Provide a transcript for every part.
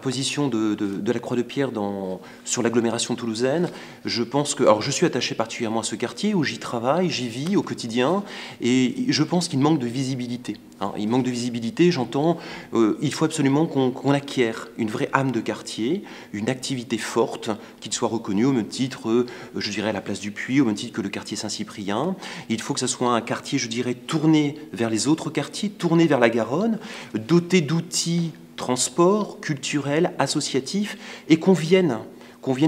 position de la Croix-de-Pierre sur l'agglomération toulousaine, je pense que... Alors, je suis attaché particulièrement à ce quartier où j'y travaille, j'y vis au quotidien, et je pense qu'il manque de visibilité. Hein. Il manque de visibilité, j'entends, il faut absolument qu'on acquiert une vraie âme de quartier, une activité forte, qu'il soit reconnu au même titre, je dirais, à la place du Puy, au même titre que le quartier Saint-Cyprien. Il faut que ce soit un quartier, je dirais, tourné vers les autres quartiers, tourné vers la Garonne, doté d'outils transport, culturel, associatif, et qu'on vienne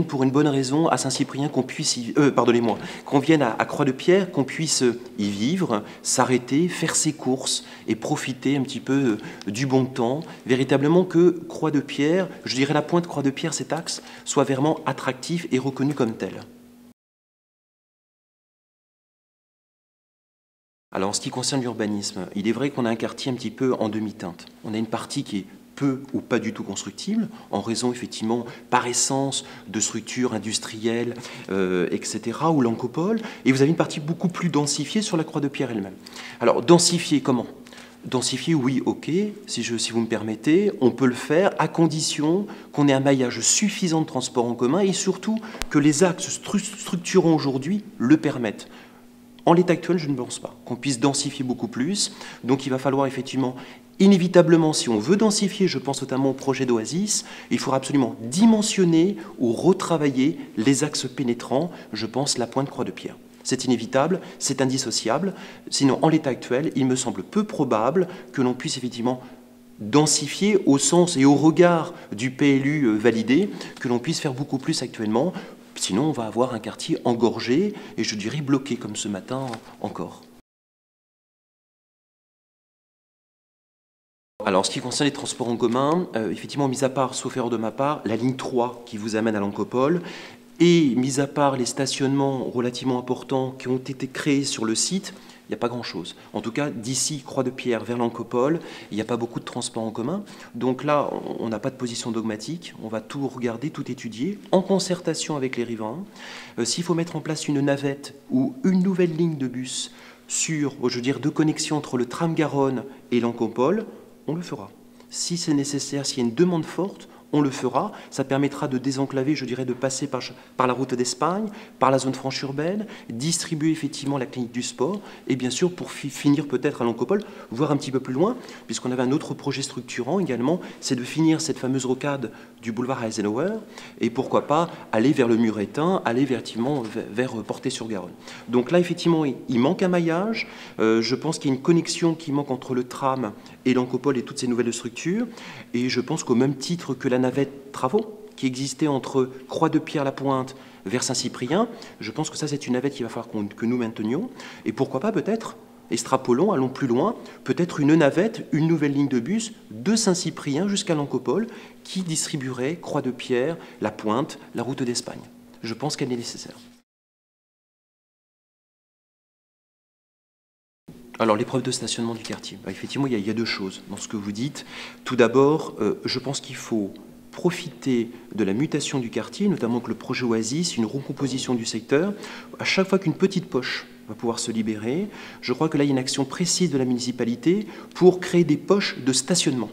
pour une bonne raison à Saint-Cyprien, qu'on vienne à Croix-de-Pierre, qu'on puisse y vivre, s'arrêter, faire ses courses et profiter un petit peu du bon temps. Véritablement que Croix-de-Pierre, je dirais la pointe Croix-de-Pierre, cet axe, soit vraiment attractif et reconnu comme tel. Alors en ce qui concerne l'urbanisme, il est vrai qu'on a un quartier un petit peu en demi-teinte. On a une partie qui est peu ou pas du tout constructible, en raison effectivement, par essence, de structures industrielles, etc., ou l'Ancopole, et vous avez une partie beaucoup plus densifiée sur la Croix-de-Pierre elle-même. Alors, densifier comment? Densifier, oui, ok, si vous me permettez, on peut le faire à condition qu'on ait un maillage suffisant de transport en commun et surtout que les axes structurants aujourd'hui le permettent. En l'état actuel, je ne pense pas qu'on puisse densifier beaucoup plus, donc il va falloir effectivement... Inévitablement, si on veut densifier, je pense notamment au projet d'Oasis, il faudra absolument dimensionner ou retravailler les axes pénétrants, je pense la pointe Croix-de-Pierre. C'est inévitable, c'est indissociable, sinon en l'état actuel, il me semble peu probable que l'on puisse effectivement densifier au sens et au regard du PLU validé, que l'on puisse faire beaucoup plus actuellement, sinon on va avoir un quartier engorgé et je dirais bloqué comme ce matin encore. Alors, en ce qui concerne les transports en commun, effectivement, mis à part, sauf erreur de ma part, la ligne 3 qui vous amène à l'Ancopole, et mis à part les stationnements relativement importants qui ont été créés sur le site, il n'y a pas grand-chose. En tout cas, d'ici Croix-de-Pierre vers l'Ancopole, il n'y a pas beaucoup de transports en commun. Donc là, on n'a pas de position dogmatique, on va tout regarder, tout étudier, en concertation avec les riverains. S'il faut mettre en place une navette ou une nouvelle ligne de bus sur, je veux dire, de connexion entre le tram Garonne et l'Ancopole, on le fera. Si c'est nécessaire, s'il y a une demande forte, on le fera. Ça permettra de désenclaver, je dirais, de passer par la route d'Espagne, par la zone franche urbaine, distribuer effectivement la clinique du sport, et bien sûr, pour finir peut-être à l'Ancopole, voire un petit peu plus loin, puisqu'on avait un autre projet structurant également, c'est de finir cette fameuse rocade du boulevard Eisenhower, et pourquoi pas aller vers le Muretin, aller effectivement vers Portet-sur-Garonne. Donc là, effectivement, il manque un maillage. Je pense qu'il y a une connexion qui manque entre le tram et l'Ancopole et toutes ces nouvelles structures, et je pense qu'au même titre que la navette travaux qui existait entre Croix-de-Pierre-la-Pointe vers Saint-Cyprien, je pense que ça c'est une navette qu'il va falloir que nous maintenions, et pourquoi pas peut-être, extrapolons, allons plus loin, peut-être une navette, une nouvelle ligne de bus de Saint-Cyprien jusqu'à l'Ancopole qui distribuerait Croix-de-Pierre, la Pointe, la route d'Espagne. Je pense qu'elle est nécessaire. Alors, l'épreuve de stationnement du quartier. Effectivement, il y a deux choses dans ce que vous dites. Tout d'abord, je pense qu'il faut profiter de la mutation du quartier, notamment que le projet Oasis, une recomposition du secteur. À chaque fois qu'une petite poche va pouvoir se libérer, je crois que là, il y a une action précise de la municipalité pour créer des poches de stationnement.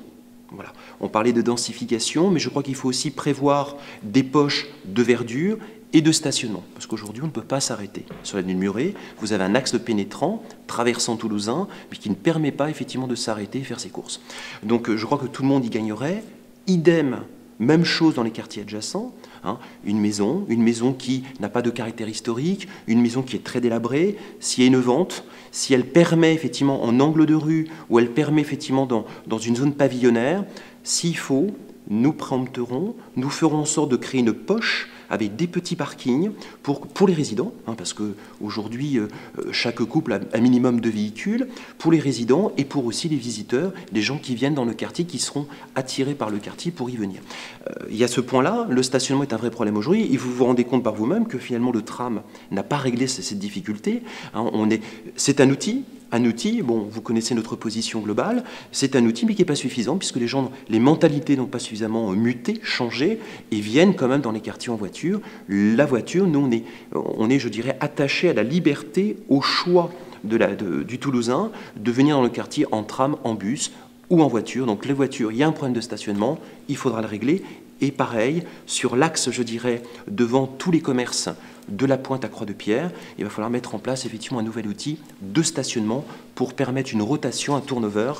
Voilà. On parlait de densification, mais je crois qu'il faut aussi prévoir des poches de verdure et de stationnement, parce qu'aujourd'hui, on ne peut pas s'arrêter. Sur l'avenue de Muret, vous avez un axe pénétrant, traversant Toulousain, mais qui ne permet pas effectivement de s'arrêter et faire ses courses. Donc je crois que tout le monde y gagnerait. Idem, même chose dans les quartiers adjacents. Hein, une maison qui n'a pas de caractère historique, une maison qui est très délabrée, s'il y a une vente, si elle permet effectivement en angle de rue, ou elle permet effectivement dans une zone pavillonnaire, s'il faut, nous préempterons, nous ferons en sorte de créer une poche avec des petits parkings pour les résidents, hein, parce qu'aujourd'hui, chaque couple a un minimum de véhicules, pour les résidents et pour aussi les visiteurs, les gens qui viennent dans le quartier, qui seront attirés par le quartier pour y venir. Il y a ce point-là, le stationnement est un vrai problème aujourd'hui, et vous vous rendez compte par vous-même que finalement le tram n'a pas réglé cette difficulté. Hein, c'est un outil, bon, vous connaissez notre position globale, c'est un outil mais qui n'est pas suffisant puisque les mentalités n'ont pas suffisamment muté, changé et viennent quand même dans les quartiers en voiture. La voiture, nous on est je dirais, attachés à la liberté, au choix du Toulousain de venir dans le quartier en tram, en bus, ou en voiture. Donc les voitures, il y a un problème de stationnement, il faudra le régler. Et pareil, sur l'axe, je dirais, devant tous les commerces de la Pointe à Croix-de-Pierre, il va falloir mettre en place effectivement un nouvel outil de stationnement pour permettre une rotation, un turnover,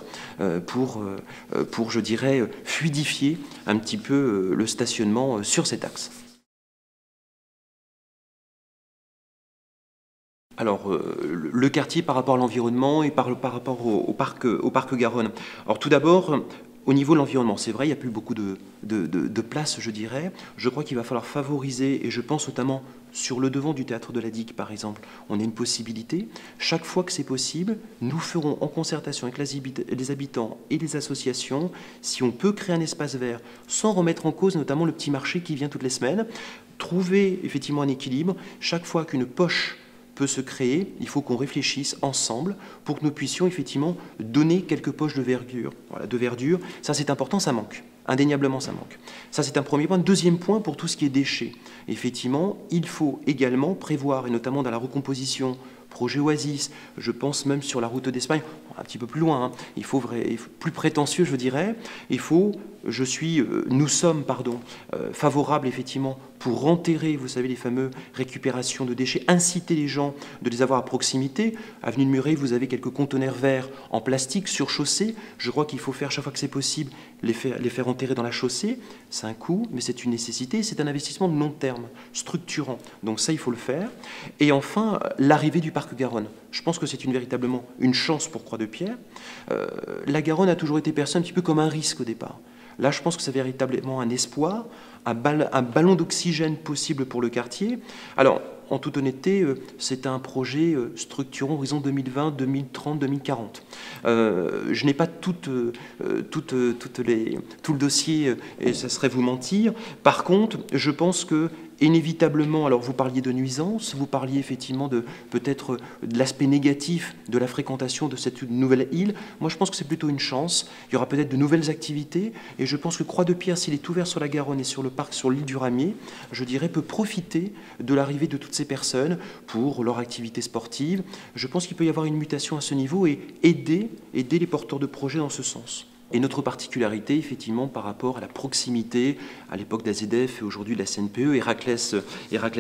pour je dirais, fluidifier un petit peu le stationnement sur cet axe. Alors, le quartier par rapport à l'environnement et par rapport au parc Garonne. Alors, tout d'abord, au niveau de l'environnement, c'est vrai, il n'y a plus beaucoup de place, je dirais. Je crois qu'il va falloir favoriser, et je pense notamment sur le devant du théâtre de la Digue, par exemple, on a une possibilité. Chaque fois que c'est possible, nous ferons en concertation avec les habitants et les associations, si on peut créer un espace vert, sans remettre en cause notamment le petit marché qui vient toutes les semaines, trouver effectivement un équilibre. Chaque fois qu'une poche peut se créer, il faut qu'on réfléchisse ensemble pour que nous puissions effectivement donner quelques poches de verdure. Voilà, de verdure, ça c'est important, ça manque. Indéniablement, ça manque. Ça, c'est un premier point. Deuxième point, pour tout ce qui est déchets. Effectivement, il faut également prévoir, et notamment dans la recomposition, projet Oasis, je pense même sur la route d'Espagne, un petit peu plus loin, hein, il faut plus prétentieux, je dirais, nous sommes favorables, effectivement, pour enterrer, vous savez, les fameux récupérations de déchets, inciter les gens de les avoir à proximité. Avenue de Muret, vous avez quelques conteneurs verts en plastique sur chaussée. Je crois qu'il faut faire, chaque fois que c'est possible, les faire enterrer dans la chaussée. C'est un coût, mais c'est une nécessité. C'est un investissement de long terme, structurant. Donc ça, il faut le faire. Et enfin, l'arrivée du parc Garonne. Je pense que c'est véritablement une chance pour Croix-de-Pierre. La Garonne a toujours été perçue un petit peu comme un risque au départ. Là, je pense que c'est véritablement un espoir, un ballon d'oxygène possible pour le quartier. Alors, en toute honnêteté, c'est un projet structurant horizon 2020, 2030, 2040. Je n'ai pas tout le dossier, et ça serait vous mentir. Par contre, je pense que inévitablement, alors vous parliez de nuisances, vous parliez effectivement peut-être de l'aspect négatif de la fréquentation de cette nouvelle île. Moi, je pense que c'est plutôt une chance. Il y aura peut-être de nouvelles activités, et je pense que Croix-de-Pierre, s'il est ouvert sur la Garonne et sur le parc, sur l'île du Ramier, je dirais, peut profiter de l'arrivée de toutes ces personnes pour leur activité sportive. Je pense qu'il peut y avoir une mutation à ce niveau et aider les porteurs de projets dans ce sens. Et notre particularité, effectivement, par rapport à la proximité, à l'époque d'AZF et aujourd'hui de la CNPE, Héraclès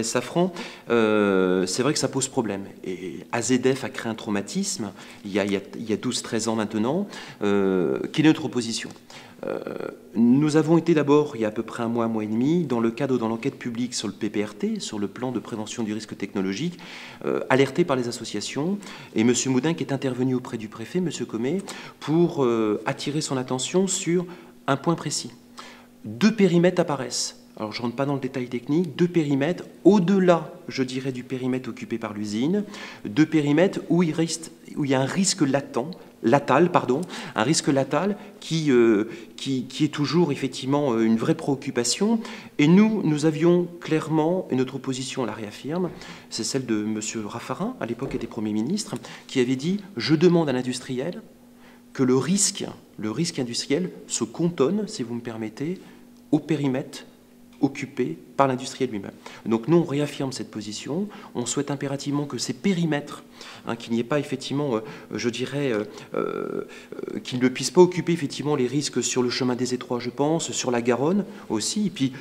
Safran, c'est vrai que ça pose problème. Et AZF a créé un traumatisme, il y a 12-13 ans maintenant, qui est notre opposition. Nous avons été d'abord, il y a à peu près un mois et demi, dans le cadre de l'enquête publique sur le PPRT, sur le plan de prévention du risque technologique, alerté par les associations, et M. Moudin qui est intervenu auprès du préfet, M. Comet, pour attirer son attention sur un point précis. 2 périmètres apparaissent. Alors je ne rentre pas dans le détail technique, 2 périmètres, au-delà, je dirais, du périmètre occupé par l'usine, 2 périmètres où il y a un risque un risque latal qui est toujours effectivement une vraie préoccupation. Et nous avions clairement, et notre opposition la réaffirme, c'est celle de M. Raffarin, à l'époque était Premier ministre, qui avait dit « Je demande à l'industriel que le risque industriel se cantonne, si vous me permettez, au périmètre occupé par l'industriel lui-même. » Donc nous, on réaffirme cette position. On souhaite impérativement que ces périmètres, qu'il n'y ait pas effectivement, je dirais, qu'ils ne puissent pas occuper effectivement les risques sur le chemin des Étroits, je pense, sur la Garonne aussi, et puis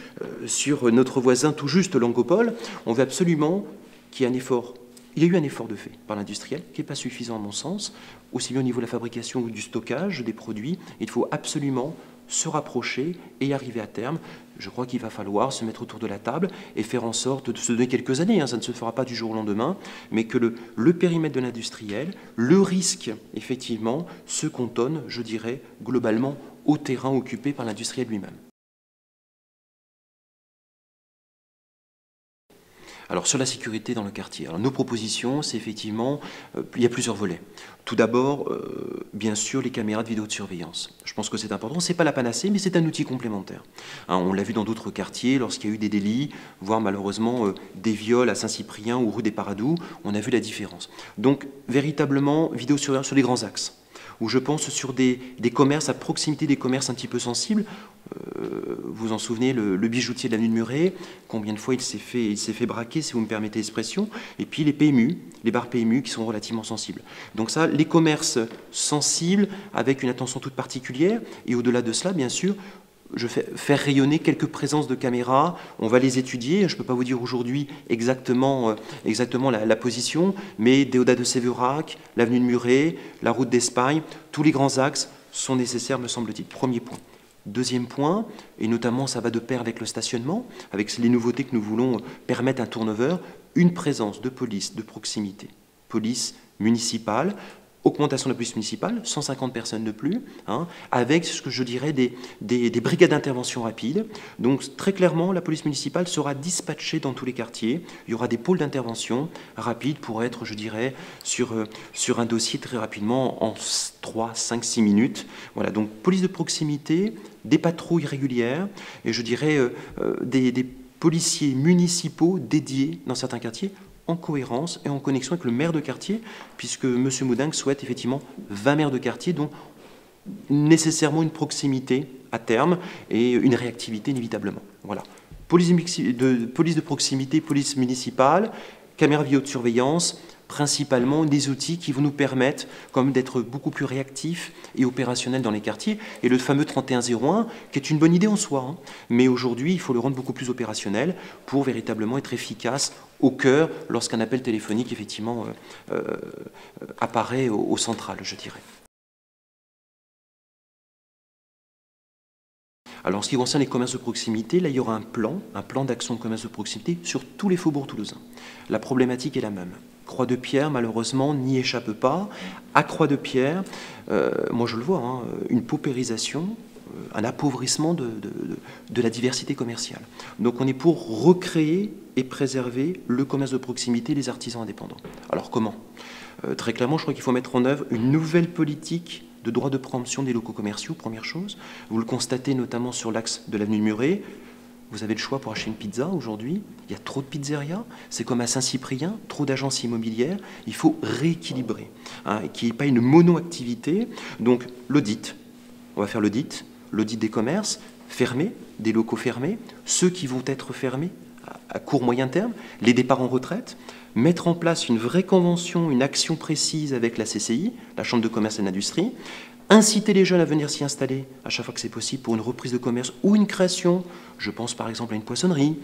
sur notre voisin tout juste, Langopole. On veut absolument qu'il y ait un effort. Il y a eu un effort de fait par l'industriel, qui n'est pas suffisant à mon sens, aussi bien au niveau de la fabrication ou du stockage des produits. Il faut absolument se rapprocher et arriver à terme. Je crois qu'il va falloir se mettre autour de la table et faire en sorte de se donner quelques années, ça ne se fera pas du jour au lendemain, mais que le périmètre de l'industriel, le risque, effectivement, se cantonne, je dirais, globalement, au terrain occupé par l'industriel lui-même. Alors sur la sécurité dans le quartier, alors, nos propositions, c'est effectivement, il y a plusieurs volets. Tout d'abord, bien sûr, les caméras de vidéosurveillance. Je pense que c'est important, ce n'est pas la panacée, mais c'est un outil complémentaire. On l'a vu dans d'autres quartiers, lorsqu'il y a eu des délits, voire malheureusement des viols à Saint-Cyprien ou rue des Paradoux, on a vu la différence. Donc, véritablement, vidéosurveillance sur les grands axes, où je pense sur des commerces, à proximité des commerces un petit peu sensibles. Vous en souvenez, le bijoutier de l'avenue de Muret, combien de fois il s'est fait braquer, si vous me permettez l'expression, et puis les PMU, les barres PMU qui sont relativement sensibles. Donc ça, les commerces sensibles avec une attention toute particulière, et au-delà de cela, bien sûr, je fais faire rayonner quelques présences de caméras, on va les étudier, je ne peux pas vous dire aujourd'hui exactement la position, mais Déodat de Sévérac, l'avenue de Muret, la route d'Espagne, tous les grands axes sont nécessaires, me semble-t-il. Premier point. Deuxième point, et notamment ça va de pair avec le stationnement, avec les nouveautés que nous voulons permettre un turnover, une présence de police de proximité, police municipale, augmentation de la police municipale, 150 personnes de plus, hein, avec ce que je dirais des brigades d'intervention rapide. Donc très clairement, la police municipale sera dispatchée dans tous les quartiers. Il y aura des pôles d'intervention rapides pour être, je dirais, sur un dossier très rapidement en 3, 5, 6 minutes. Voilà, donc police de proximité, des patrouilles régulières, et je dirais des policiers municipaux dédiés dans certains quartiers, en cohérence et en connexion avec le maire de quartier, puisque M. Moudingue souhaite effectivement 20 maires de quartier, dont nécessairement une proximité à terme et une réactivité inévitablement. Voilà. Police de proximité, police municipale, caméra vidéosurveillance, principalement des outils qui vont nous permettre comme d'être beaucoup plus réactifs et opérationnels dans les quartiers. Et le fameux 3101, qui est une bonne idée en soi, hein, mais aujourd'hui, il faut le rendre beaucoup plus opérationnel pour véritablement être efficace au cœur lorsqu'un appel téléphonique, effectivement, apparaît au central, je dirais. Alors, en ce qui concerne les commerces de proximité, là, il y aura un plan d'action de commerce de proximité sur tous les faubourgs toulousains. La problématique est la même. Croix-de-Pierre, malheureusement, n'y échappe pas. À Croix-de-Pierre, moi je le vois, hein, une paupérisation, un appauvrissement de la diversité commerciale. Donc on est pour recréer et préserver le commerce de proximité, les artisans indépendants. Alors comment ? Très clairement, je crois qu'il faut mettre en œuvre une nouvelle politique de droit de préemption des locaux commerciaux, première chose. Vous le constatez notamment sur l'axe de l'avenue de Muret. Vous avez le choix pour acheter une pizza aujourd'hui. Il y a trop de pizzerias. C'est comme à Saint-Cyprien, trop d'agences immobilières. Il faut rééquilibrer, hein, qu'il n'y ait pas une mono-activité. Donc l'audit, on va faire l'audit des commerces fermés, des locaux fermés, ceux qui vont être fermés à court moyen terme, les départs en retraite, mettre en place une vraie convention, une action précise avec la CCI, la Chambre de commerce et d'industrie, inciter les jeunes à venir s'y installer à chaque fois que c'est possible pour une reprise de commerce ou une création. Je pense par exemple à une poissonnerie,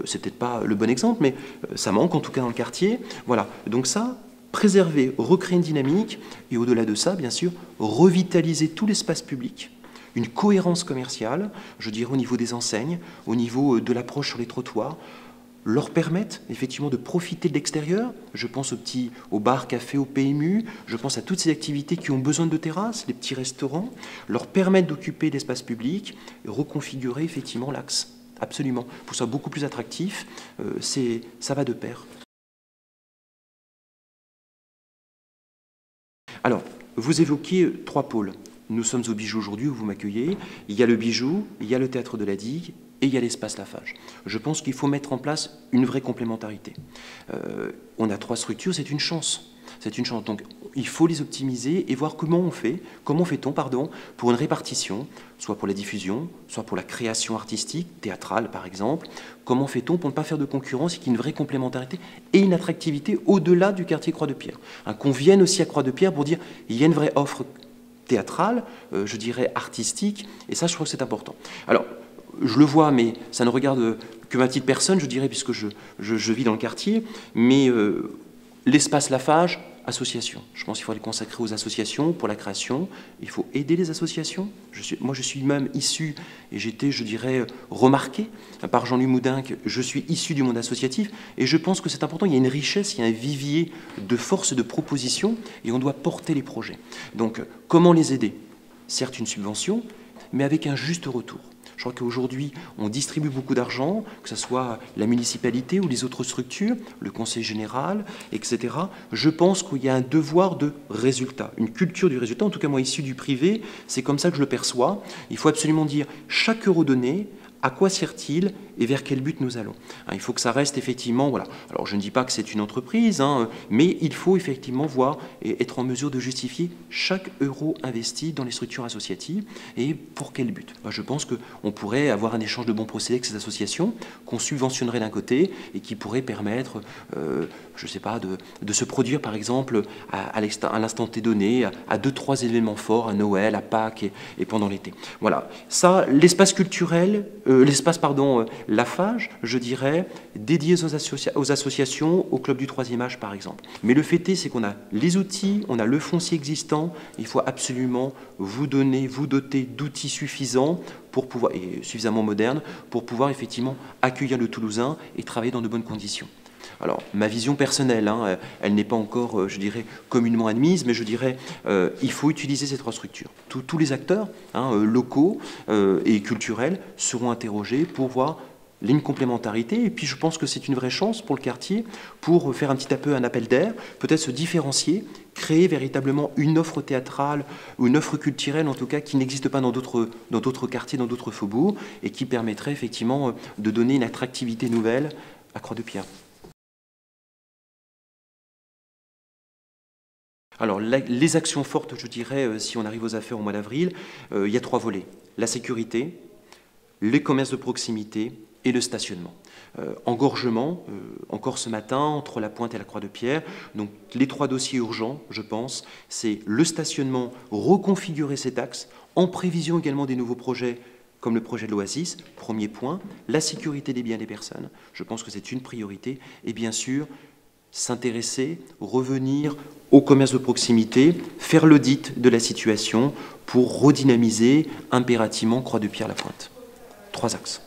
c'est peut-être pas le bon exemple, mais ça manque en tout cas dans le quartier. Voilà, donc ça, préserver, recréer une dynamique, et au-delà de ça, bien sûr, revitaliser tout l'espace public, une cohérence commerciale, je dirais au niveau des enseignes, au niveau de l'approche sur les trottoirs, leur permettent effectivement de profiter de l'extérieur. Je pense aux bars, cafés, au PMU, je pense à toutes ces activités qui ont besoin de terrasses, les petits restaurants, leur permettre d'occuper l'espace public, et reconfigurer effectivement l'axe, absolument, pour que ce soit beaucoup plus attractif, ça va de pair. Alors, vous évoquez 3 pôles. Nous sommes au Bijou aujourd'hui où vous m'accueillez. Il y a le Bijou, il y a le Théâtre de la Digue, et il y a l'espace Lafage. Je pense qu'il faut mettre en place une vraie complémentarité. On a 3 structures, c'est une chance. C'est une chance. Donc il faut les optimiser et voir comment fait-on pour une répartition, soit pour la diffusion, soit pour la création artistique, théâtrale par exemple. Comment fait-on pour ne pas faire de concurrence et qu'il y ait une vraie complémentarité et une attractivité au-delà du quartier Croix-de-Pierre. Qu'on vienne aussi à Croix-de-Pierre pour dire il y a une vraie offre théâtrale, je dirais artistique, et ça je trouve que c'est important. Alors, je le vois, mais ça ne regarde que ma petite personne, je dirais, puisque je vis dans le quartier, mais l'espace Lafage, association. Je pense qu'il faut les consacrer aux associations pour la création. Il faut aider les associations. Moi, je suis même issu, et j'étais, je dirais, remarqué par Jean-Louis Moudingue, je suis issu du monde associatif, et je pense que c'est important. Il y a une richesse, il y a un vivier de force, de propositions, et on doit porter les projets. Donc, comment les aider? Certes, une subvention, mais avec un juste retour. Je crois qu'aujourd'hui, on distribue beaucoup d'argent, que ce soit la municipalité ou les autres structures, le conseil général, etc. Je pense qu'il y a un devoir de résultat, une culture du résultat. En tout cas, moi, issu du privé, c'est comme ça que je le perçois. Il faut absolument dire chaque euro donné, à quoi sert-il et vers quel but nous allons. Il faut que ça reste effectivement, voilà. Alors je ne dis pas que c'est une entreprise, mais il faut effectivement voir et être en mesure de justifier chaque euro investi dans les structures associatives et pour quel but. Je pense qu'on pourrait avoir un échange de bons procédés avec ces associations qu'on subventionnerait d'un côté et qui pourrait permettre, je ne sais pas, de se produire par exemple à l'instant T donné, à 2-3 événements forts, à Noël, à Pâques et pendant l'été. Voilà, ça, l'espace culturel, l'AFAGE, je dirais, dédié aux associations, au Club du Troisième Âge par exemple. Mais le fait est, c'est qu'on a les outils, on a le foncier existant, il faut absolument vous doter d'outils suffisants pour pouvoir, et suffisamment modernes, pour pouvoir effectivement accueillir le Toulousain et travailler dans de bonnes conditions. Alors, ma vision personnelle, elle n'est pas encore, je dirais, communément admise, mais je dirais, il faut utiliser ces trois structures. Tous les acteurs locaux et culturels seront interrogés pour voir une complémentarité, et puis je pense que c'est une vraie chance pour le quartier pour faire un petit peu un appel d'air, peut-être se différencier, créer véritablement une offre théâtrale ou une offre culturelle en tout cas qui n'existe pas dans d'autres quartiers, dans d'autres faubourgs, et qui permettrait effectivement de donner une attractivité nouvelle à Croix-de-Pierre. Alors, les actions fortes, je dirais, si on arrive aux affaires au mois d'avril, il y a 3 volets. La sécurité, les commerces de proximité et le stationnement. Engorgement, encore ce matin, entre la Pointe et la Croix-de-Pierre. Donc, les 3 dossiers urgents, je pense, c'est le stationnement, reconfigurer cet axe, en prévision également des nouveaux projets, comme le projet de l'Oasis, premier point. La sécurité des biens des personnes, je pense que c'est une priorité. Et bien sûr, s'intéresser, revenir au commerce de proximité, faire l'audit de la situation pour redynamiser impérativement Croix-de-Pierre-la-Pointe. 3 axes.